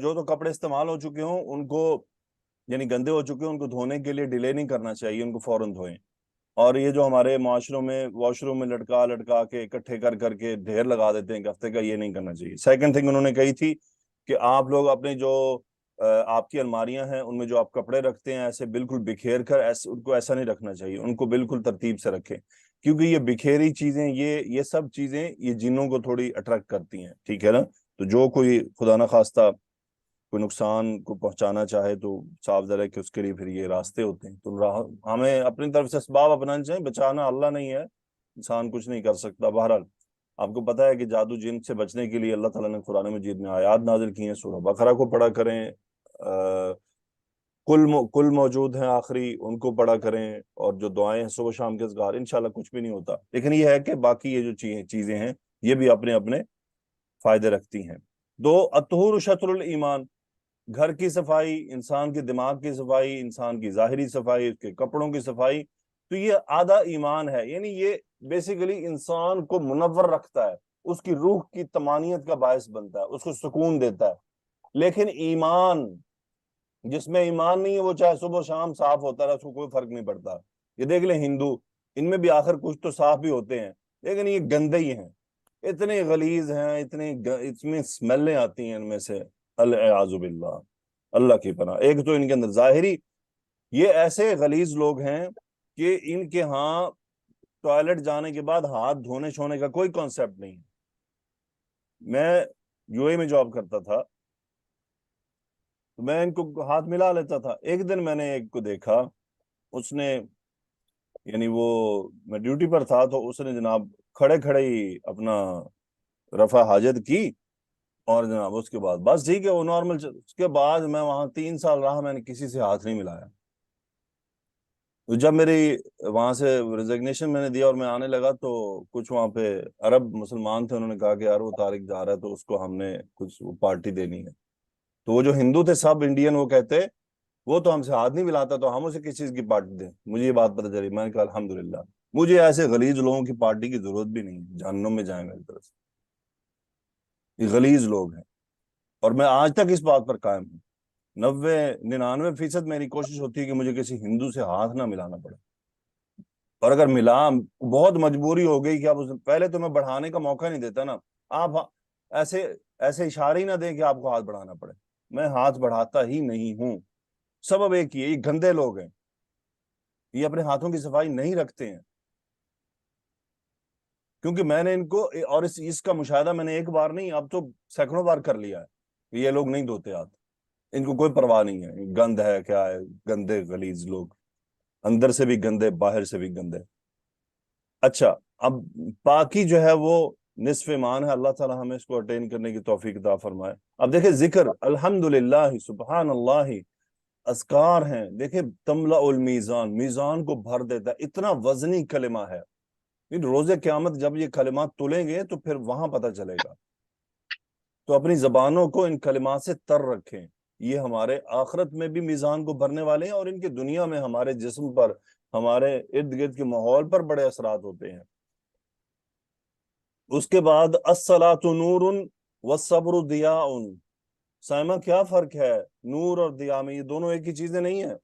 جو تو کپڑے استعمال ہو چکے ہوں ان کو، یعنی گندے ہو چکے ہیں، ان کو دھونے کے لیے ڈیلے نہیں کرنا چاہیے، ان کو فوراً دھوئیں. اور یہ جو ہمارے معاشروں میں واش روم میں لٹکا کے اکٹھے کر کے ڈھیر لگا دیتے ہیں ایک ہفتے کا، یہ نہیں کرنا چاہیے. سیکنڈ تھنگ انہوں نے کہی تھی کہ آپ لوگ اپنے جو آپ کی الماریاں ہیں ان میں جو آپ کپڑے رکھتے ہیں ایسے بالکل بکھیر کر، ان کو ایسا نہیں رکھنا چاہیے، ان کو بالکل ترتیب سے رکھیں. کیونکہ یہ بکھیری چیزیں، یہ سب چیزیں یہ جنوں کو تھوڑی اٹریکٹ کرتی ہیں. ٹھیک ہے نا؟ تو جو کوئی خدا نہ خواستہ کوئی نقصان کو پہنچانا چاہے تو صاف ظاہر ہے کہ اس کے لیے پھر یہ راستے ہوتے ہیں. تو ہمیں اپنی طرف سے اسباب اپنانے چاہیے. بچانا اللہ نہیں ہے، انسان کچھ نہیں کر سکتا. بہرحال آپ کو پتہ ہے کہ جادو جن سے بچنے کے لیے اللہ تعالیٰ نے قرآن مجید میں آیات نازل کی ہیں. سورہ بقرہ کو پڑھا کریں، کل موجود ہیں آخری، ان کو پڑھا کریں، اور جو دعائیں ہیں صبح شام کے اذکار، انشاءاللہ کچھ بھی نہیں ہوتا. لیکن یہ ہے کہ باقی یہ جو چیزیں ہیں یہ بھی اپنے اپنے فائدے رکھتی ہیں. الطہور شطر الایمان، گھر کی صفائی، انسان کے دماغ کی صفائی، انسان کی ظاہری صفائی، اس کے کپڑوں کی صفائی، تو یہ آدھا ایمان ہے. یعنی یہ بیسیکلی انسان کو منور رکھتا ہے، اس کی روح کی طمانینت کا باعث بنتا ہے، اس کو سکون دیتا ہے. لیکن ایمان، جس میں ایمان نہیں ہے وہ چاہے صبح شام صاف ہوتا رہا، اس کو کوئی فرق نہیں پڑتا. یہ دیکھ لیں ہندو، ان میں بھی آخر کچھ تو صاف بھی ہوتے ہیں، لیکن یہ گندے ہی ہیں، اتنے غلیظ ہیں، اس میں سمیلیں آتی ہیں ان میں سے، الاعاذ باللہ، اللہ کی پناہ. ایک تو ان کے اندر ظاہری یہ ایسے غلیظ لوگ ہیں کہ ان کے ہاں ٹوائلٹ جانے کے بعد ہاتھ دھونے چھونے کا کوئی کانسیپٹ نہیں. میں یو اے میں جاب کرتا تھا تو میں ان کو ہاتھ ملا لیتا تھا. ایک دن میں نے ایک کو دیکھا، اس نے، یعنی وہ، میں ڈیوٹی پر تھا تو اس نے جناب کھڑے کھڑے ہی اپنا رفع حاجت کی، اور جناب اس کے بعد بس ٹھیک ہے وہ نارمل. اس کے بعد میں وہاں 3 سال رہا، میں نے کسی سے ہاتھ نہیں ملایا. تو جب میری وہاں سے ریزگنیشن میں نے دیا اور میں آنے لگا تو کچھ وہاں پہ عرب مسلمان تھے، انہوں نے کہا کہ یار وہ طارق جا رہا ہے تو اس کو ہم نے کچھ پارٹی دینی ہے. تو وہ جو ہندو تھے سب انڈین، وہ کہتے وہ تو ہم سے ہاتھ نہیں ملاتا تو ہم اسے کس چیز کی پارٹی دیں. مجھے یہ بات پتہ چلی، میں نے کہا الحمدللہ، مجھے ایسے غلیظ لوگوں کی پارٹی کی ضرورت بھی نہیں، جہنم میں جائیں میری طرف سے. یہ غلیظ لوگ ہیں، اور میں آج تک اس بات پر قائم ہوں. 99% میری کوشش ہوتی ہے کہ مجھے کسی ہندو سے ہاتھ نہ ملانا پڑے. اور اگر ملا بہت مجبوری ہو گئی کہ آپ پہلے تو میں بڑھانے کا موقع نہیں دیتا نا، آپ ایسے ایسے اشارے ہی نہ دیں کہ آپ کو ہاتھ بڑھانا پڑے، میں ہاتھ بڑھاتا ہی نہیں ہوں. سبب ایک ہی ہے، یہ گندے لوگ ہیں، یہ اپنے ہاتھوں کی صفائی نہیں رکھتے ہیں. کیونکہ میں نے ان کو، اور اس کا مشاہدہ میں نے ایک بار نہیں اب تو سینکڑوں بار کر لیا ہے، یہ لوگ نہیں دھوتے ہاتھ، ان کو کوئی پرواہ نہیں ہے، گند ہے کیا ہے، گندے غلیظ لوگ، اندر سے بھی گندے باہر سے بھی گندے. اچھا، اب پاکی جو ہے وہ نصف ایمان ہے، اللہ تعالی ہمیں اس کو اٹین کرنے کی توفیق عطا فرمائے. اب دیکھیں ذکر الحمدللہ سبحان اللہ اذکار ہیں، دیکھیں تملا المیزان، میزان کو بھر دیتا ہے، اتنا وزنی کلمہ ہے. روز قیامت جب یہ کلمات تلیں گے تو پھر وہاں پتہ چلے گا. تو اپنی زبانوں کو ان کلمات سے تر رکھیں، یہ ہمارے آخرت میں بھی میزان کو بھرنے والے ہیں، اور ان کی دنیا میں ہمارے جسم پر، ہمارے ارد گرد کے ماحول پر بڑے اثرات ہوتے ہیں. اس کے بعد الصلاۃ نور والصبر ضیاء. سائمہ کیا فرق ہے نور اور ضیاء میں؟ یہ دونوں ایک ہی چیزیں نہیں ہیں.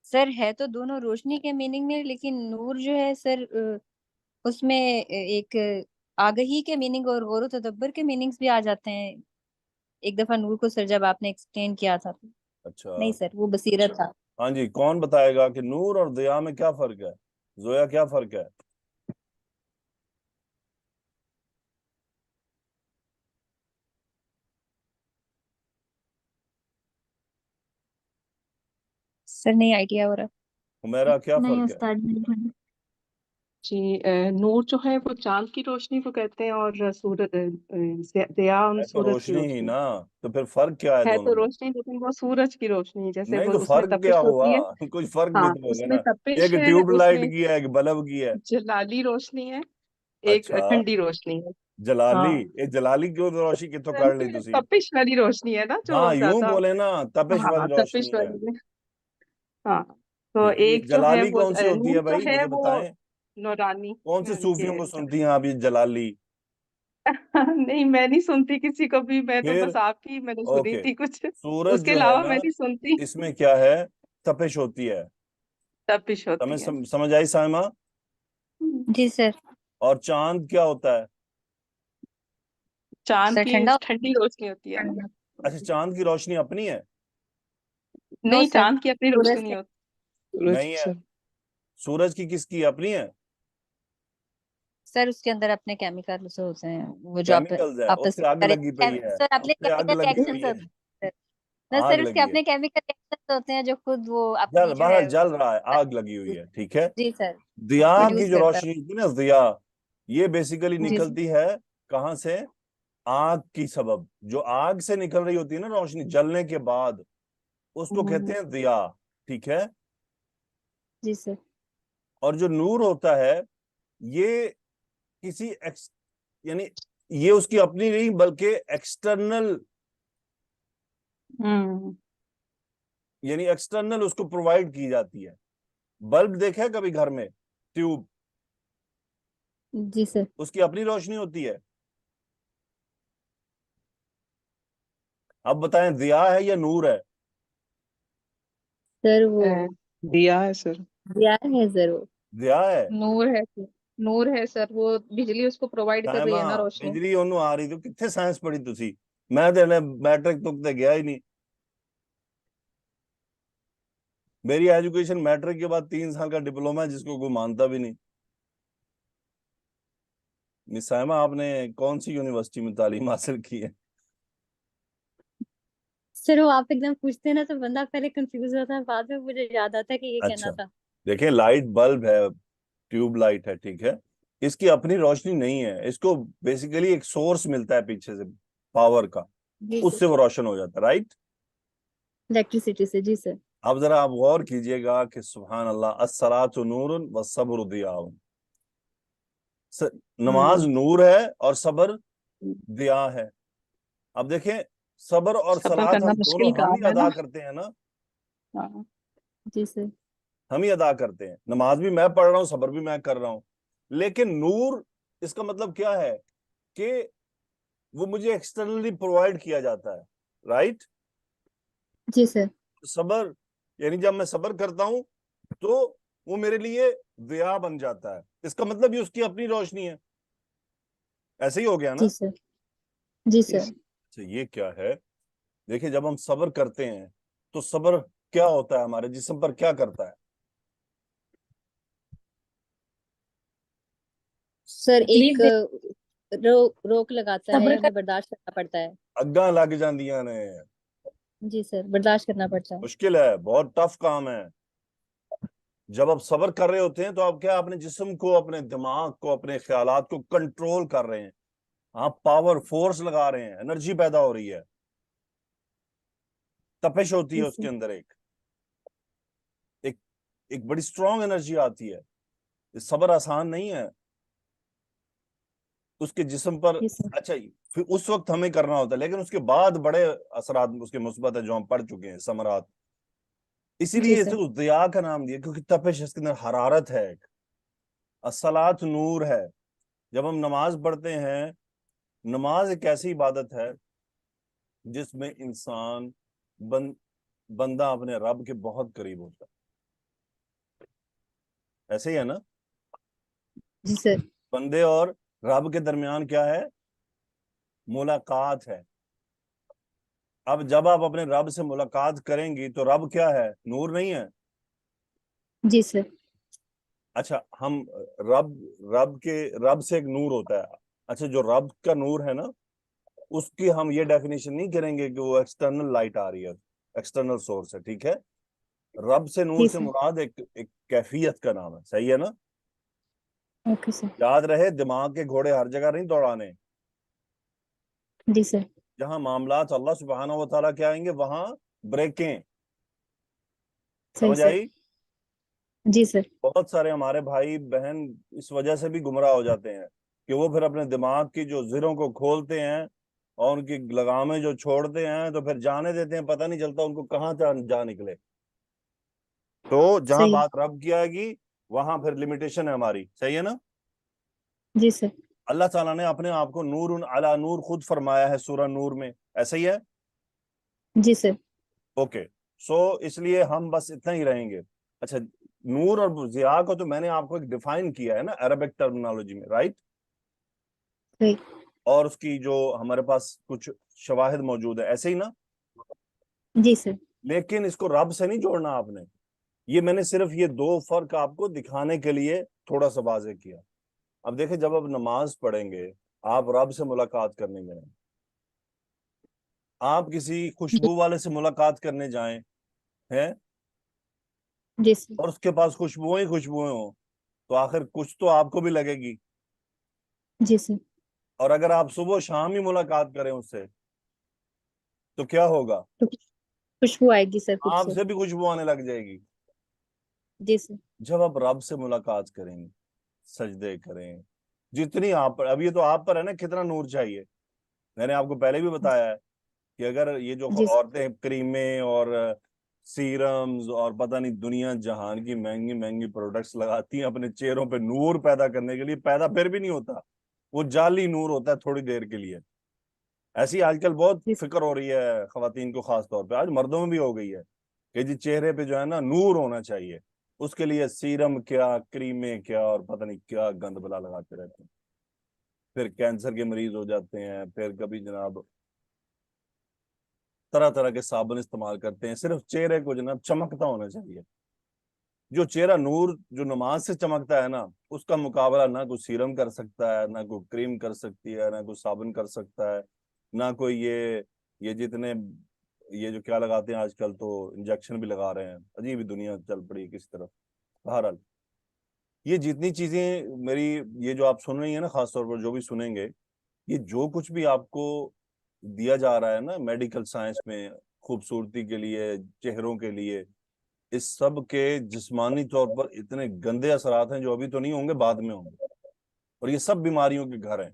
سر ہے تو دونوں روشنی کے میننگ میں، لیکن نور جو ہے سر اس میں ایک آگہی کے میننگ اور غور و تدبر کے میننگز بھی آ جاتے ہیں. ایک دفعہ نور کو سر جب آپ نے ایکسپلین کیا تھا. اچھا نہیں سر، وہ بصیرت تھا. ہاں جی، کون بتائے گا کہ نور اور ضیاء میں کیا فرق ہے؟ زویا کیا فرق ہے؟ سر نہیں آئیڈیا ہو رہا. حمیرہ کیا نہیں فرق ہے؟ استاد نہیں. جی نور جو ہے وہ چاند کی روشنی کو کہتے ہیں، اور سورج ضیاء ہے تو سورج کی روشنی ہی روشنی نا، تو پھر فرق کیا ہے ہے. دونوں تو میں؟ روشنی لیکن وہ سورج کی روشنی، جیسے نہیں وہ تو اس میں فرق کیا تپش ہوا؟ ہوتی ہے. کچھ فرق بھی ہاں تو اس ہوگا میں نا. تپش ایک ہے، ٹیوب اس لائٹ میں کی ہے، ایک بلب کی ہے. جلالی روشنی ہے، ایک اچھا ٹھنڈی روشنی ہے. جلالی، ہاں یہ جلالی کیوں روشنی کتوں کر لی تسی؟ تپش والی روشنی ہے نا، جو ہاں یوں زیادہ. بولے نا، تپش ہاں والی تپش روشنی ہے. والی ہے. ہاں تو ٹھیک ہے، یہ ایک جو ہے جلالی وہ کون سی ہوتی نور ہے جو بھائی ہے مجھے وہ بتائیں؟ نورانی. کون سے صوفیوں یہ کو سنتی ہیں آپ یہ جلالی؟ نہیں میں نہیں سنتی کسی کو بھی، میں تو پھر بس آپ کی میں نے سنی اوکے، تھی کچھ، اس سورج کے جو ہے علاوہ نا میں نہیں سنتی. اس میں کیا ہے؟ تپش ہوتی ہے. تپش ہوتی ہے. سمجھ آئی سائمہ؟ جی سر. اور چاند کیا ہوتا ہے؟ چاند سر کی ٹھنڈا. ٹھنڈی روشنی ہوتی ہے. اچھا، چاند کی روشنی اپنی ہے؟ نو نہیں سر، چاند کی اپنی روشنی سورج نہیں سے. ہوتی. نہیں ہے. سورج کی کس کی اپنی ہے؟ سر اس کے اندر اپنے کیمیکلز ہوتے ہیں، وہ جو کیمیکلز ہے، اس آپس سے آگ لگی پئی ہے، سر اپنے اس سے آگ کیمیکل لگی ریئیکشنز پئی ہے، ہوتے ہیں سر. آگ سر اس کے لگی ہے. اپنے کیمیکل ریئیکشنز ہوتے ہیں جو خود وہ اپنی جو ہے. باہر جل رہا ہے، آگ لگی ہوئی ہے. ٹھیک ہے، جی سر. ضیاء کی پروڈیوس جو کرتا روشنی ہوتی ہے نا، ضیاء یہ بیسیکلی ہے. جی سر. نکلتی ہے کہاں سے؟ آگ کی سبب. جو آگ سے نکل رہی ہوتی ہے نا روشنی جلنے کے بعد، اس کو کہتے ہیں ضیاء. ٹھیک ہے. جی سر. اور جو نور ہوتا ہے یہ کسی یعنی یہ اس کی اپنی نہیں بلکہ ایکسٹرنل، یعنی ایکسٹرنل اس کو پرووائڈ کی جاتی ہے. بلب دیکھا ہے کبھی گھر میں؟ ٹیوب، جی سر. اس کی اپنی روشنی ہوتی ہے. اب بتائیں ضیاء ہے یا نور ہے؟ سر وہ دیا ہے سر. ضیاء ہے سر. وہ ضیاء ہے. نور ہے سر، نور ہے سر، وہ بجلی اس کو پرووائڈ کر رہی ہے نا روشنی. بجلی انہوں آ رہی تو کتنے سائنس پڑھی تسی؟ میں تو میٹرک تک تے گیا ہی نہیں. میری ایجوکیشن میٹرک کے بعد 3 سال کا ڈپلوما ہے جس کو کوئی مانتا بھی نہیں. مس سائمہ آپ نے کون سی یونیورسٹی میں تعلیم حاصل کی ہے؟ سر وہ آپ ایک دم پوچھتے ہیں نا تو بندہ پہلے کنفیوز ہوتا ہے، بعد میں مجھے یاد آتا ہے کہ یہ کہنا اچھا تھا. دیکھیں، لائٹ بلب ہے، ٹیوب لائٹ ہے. ٹھیک ہے، اس کی اپنی روشنی نہیں ہے، اس کو بیسیکلی ایک سورس ملتا ہے پیچھے سے پاور کا، جی اس سر. سے وہ روشن ہو جاتا ہے. رائٹ؟ الیکٹریسٹی سے. جی سر. اب ذرا آپ غور کیجئے گا کہ سبحان اللہ، الصلاۃ نور والصبر ضیاء. نماز نور ہے اور صبر ضیاء ہے. اب دیکھیں، صبر اور صبر صلاۃ کرنا ہم دونوں مشکل ہم ہی کام ہے نا. ادا کرتے ہیں نا. ہاں. جی سر. ہم ہی ادا کرتے ہیں. نماز بھی میں پڑھ رہا ہوں، صبر بھی میں کر رہا ہوں. لیکن نور، اس کا مطلب کیا ہے کہ وہ مجھے ایکسٹرنلی پرووائڈ کیا جاتا ہے. رائٹ؟ جی سر. صبر یعنی جب میں صبر کرتا ہوں تو وہ میرے لیے ضیاء بن جاتا ہے، اس کا مطلب یہ اس کی اپنی روشنی ہے، ایسے ہی ہو گیا نا؟ جی سر، جی سر، اچھا یہ کیا ہے؟ دیکھیں جب ہم صبر کرتے ہیں تو صبر کیا ہوتا ہے، ہمارے جسم پر کیا کرتا ہے؟ سر تکلیف ایک روک لگاتا ہے، صبر ہمیں برداشت کرنا پڑتا ہے. اگاں لگ جاندیاں نے، جی سر، برداشت کرنا پڑتا ہے. مشکل ہے، بہت ٹف کام ہے. جب آپ صبر کر رہے ہوتے ہیں تو آپ کیا اپنے جسم کو، اپنے دماغ کو، اپنے خیالات کو کنٹرول کر رہے ہیں، آپ پاور فورس لگا رہے ہیں، انرجی پیدا ہو رہی ہے، تپش ہوتی ہے اس کے اندر، ایک بڑی سٹرونگ انرجی آتی ہے. صبر آسان نہیں ہے اس کے جسم پر. جی سر، اچھا پھر اس وقت ہمیں کرنا ہوتا ہے، لیکن اس کے بعد بڑے اثرات اس کے مثبت ہے جو ہم پڑھ چکے ہیں، ثمرات. اسی جی لیے سر، اسے ضیاء کا نام دیا، کیونکہ تپش اس کے اندر حرارت ہے. ایک الصلاۃ نور ہے. جب ہم نماز پڑھتے ہیں، نماز ایک ایسی عبادت ہے جس میں انسان بندہ اپنے رب کے بہت قریب ہوتا ہے. ایسے ہی ہے نا؟ جی سر، بندے اور رب کے درمیان کیا ہے؟ ملاقات ہے. اب جب آپ اپنے رب سے ملاقات کریں گی تو رب کیا ہے؟ نور نہیں ہے؟ جی سر، اچھا ہم رب سے ایک نور ہوتا ہے. اچھا جو رب کا نور ہے نا، اس کی ہم یہ ڈیفینیشن نہیں کریں گے کہ وہ ایکسٹرنل لائٹ آ رہی ہے، ایکسٹرنل سورس ہے، ٹھیک ہے؟ رب سے نور جی سے سر، مراد ایک کیفیت کا نام ہے، صحیح ہے نا؟ اوکے سر، یاد رہے دماغ کے گھوڑے ہر جگہ نہیں دوڑانے. جی سر، جہاں معاملات اللہ سبحانہ و تعالیٰ کے آئیں گے وہاں بریکیں. صحیح سمجھ سر، آئی؟ جی سر، بہت سارے ہمارے بھائی بہن اس وجہ سے بھی گمراہ ہو جاتے ہیں کہ وہ پھر اپنے دماغ کی جو زروں کو کھولتے ہیں اور ان کی لگامیں جو چھوڑتے ہیں تو پھر جانے دیتے ہیں، پتہ نہیں چلتا ان کو کہاں جا نکلے. تو جہاں صحیح، بات رب کی آئے گی وہاں پھر لمیٹیشن ہے ہماری، صحیح ہے نا؟ جی سر، اللہ تعالیٰ نے اپنے آپ کو نور علی نور خود فرمایا ہے سورہ نور میں، ایسا ہی ہے؟ جی سر، اوکے سو اس لیے ہم بس اتنا ہی رہیں گے. اچھا نور اور ضیاء کو تو میں نے آپ کو ایک ڈیفائن کیا ہے نا عربک ٹرمنالوجی میں، رائٹ؟ صحیح، اور اس کی جو ہمارے پاس کچھ شواہد موجود ہے، ایسے ہی نا؟ جی سر، لیکن اس کو رب سے نہیں جوڑنا آپ نے. یہ میں نے صرف یہ دو فرق آپ کو دکھانے کے لیے تھوڑا سا واضح کیا. اب دیکھیں جب آپ نماز پڑھیں گے آپ رب سے ملاقات کرنے جائیں، آپ کسی خوشبو والے سے ملاقات کرنے جائیں ہیں جی سر، اور اس کے پاس خوشبوئیں ہوں تو آخر کچھ تو آپ کو بھی لگے گی. جی سر، اور اگر آپ صبح شام ہی ملاقات کریں اس سے تو کیا ہوگا؟ خوشبو آئے گی سر خود آپ سے. سے بھی خوشبو آنے لگ جائے گی. جی سر، جب آپ رب سے ملاقات کریں، سجدے کریں، جتنی آپ پر، اب یہ تو آپ پر ہے نا کتنا نور چاہیے. میں نے آپ کو پہلے بھی بتایا ہے کہ اگر یہ جو جی سر، عورتیں کریمیں اور سیرمز اور پتہ نہیں دنیا جہان کی مہنگی مہنگی پروڈکٹس لگاتی ہیں اپنے چہروں پہ نور پیدا کرنے کے لیے، پیدا پھر بھی نہیں ہوتا، وہ جعلی نور ہوتا ہے تھوڑی دیر کے لیے. ایسی آج کل بہت جی فکر ہو رہی ہے خواتین کو، خاص طور پہ آج مردوں میں بھی ہو گئی ہے کہ جی چہرے پہ جو ہے نا نور ہونا چاہیے، اس کے لیے سیرم کیا، کریمیں کیا اور پتہ نہیں کیا گند بلا لگاتے رہتے ہیں. پھر کینسر کے مریض ہو جاتے ہیں، پھر کبھی جناب طرح طرح کے صابن استعمال کرتے ہیں. صرف چہرے کو جناب چمکتا ہونا چاہیے. جو چہرہ نور جو نماز سے چمکتا ہے نا، اس کا مقابلہ نہ کوئی سیرم کر سکتا ہے، نہ کوئی کریم کر سکتی ہے، نہ کوئی صابن کر سکتا ہے، نہ کوئی یہ جتنے یہ جو کیا لگاتے ہیں آج کل تو انجیکشن بھی لگا رہے ہیں، عجیب ہی دنیا چل پڑی کس طرف. بہرحال یہ جتنی چیزیں میری یہ جو آپ سن رہی ہیں نا، خاص طور پر جو بھی سنیں گے، یہ جو کچھ بھی آپ کو دیا جا رہا ہے نا میڈیکل سائنس میں خوبصورتی کے لیے، چہروں کے لیے، اس سب کے جسمانی طور پر اتنے گندے اثرات ہیں جو ابھی تو نہیں ہوں گے، بعد میں ہوں گے. اور یہ سب بیماریوں کے گھر ہیں.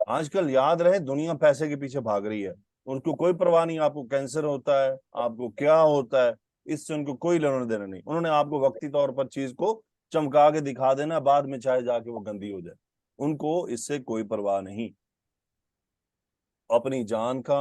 آج کل یاد رہے دنیا پیسے کے پیچھے بھاگ رہی ہے، ان کو کوئی پرواہ نہیں آپ کو کینسر ہوتا ہے، آپ کو کیا ہوتا ہے، اس سے ان کو کوئی لینا دینا نہیں. انہوں نے آپ کو وقتی طور پر چیز کو چمکا کے دکھا دینا، بعد میں چاہے جا کے وہ گندی ہو جائے، ان کو اس سے کوئی پرواہ نہیں. اپنی جان کا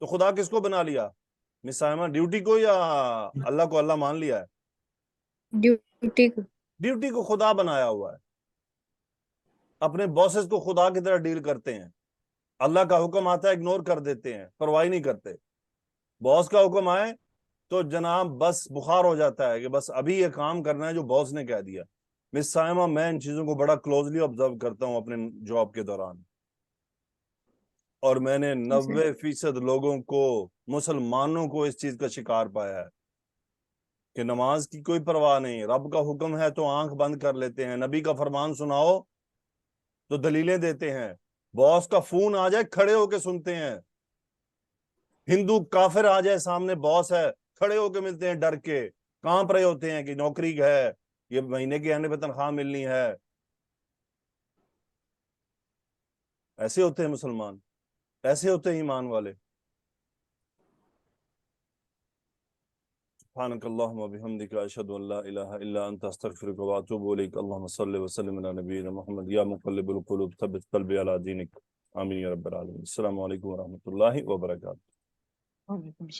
تو خدا کس کو بنا لیا؟ مس سائمہ ڈیوٹی کو یا اللہ کو اللہ مان لیا ہے؟ ڈیوٹی کو خدا بنایا ہوا ہے. اپنے باسز کو خدا کی طرح ڈیل کرتے ہیں. اللہ کا حکم آتا ہے اگنور کر دیتے ہیں, پرواہ نہیں کرتے. باس کا حکم آئے تو جناب بس بخار ہو جاتا ہے کہ بس ابھی یہ کام کرنا ہے جو باس نے کہہ دیا. مس سائمہ میں ان چیزوں کو بڑا کلوزلی آبزرو کرتا ہوں اپنے جاب کے دوران, اور میں نے 90% لوگوں کو, مسلمانوں کو اس چیز کا شکار پایا ہے کہ نماز کی کوئی پرواہ نہیں, رب کا حکم ہے تو آنکھ بند کر لیتے ہیں, نبی کا فرمان سناؤ تو دلیلیں دیتے ہیں, باس کا فون آ جائے کھڑے ہو کے سنتے ہیں, ہندو کافر آ جائے سامنے باس ہے کھڑے ہو کے ملتے ہیں, ڈر کے کانپ رہے ہوتے ہیں کہ نوکری ہے, یہ مہینے کے آنے پہ تنخواہ ملنی ہے. ایسے ہوتے ہیں مسلمان, ایسے ہوتے ہیں ایمان والے. سبحانک اللہم و بحمدک اشہد ان لا الہ الا انت استغفرک و اتوب الیک. اللہم صلی وسلم علی نبینا محمد یا مقلب القلوب ثبت قلبی علی دینک. آمین یا رب العالمین. السلام علیکم و رحمۃ اللہ وبرکاتہ.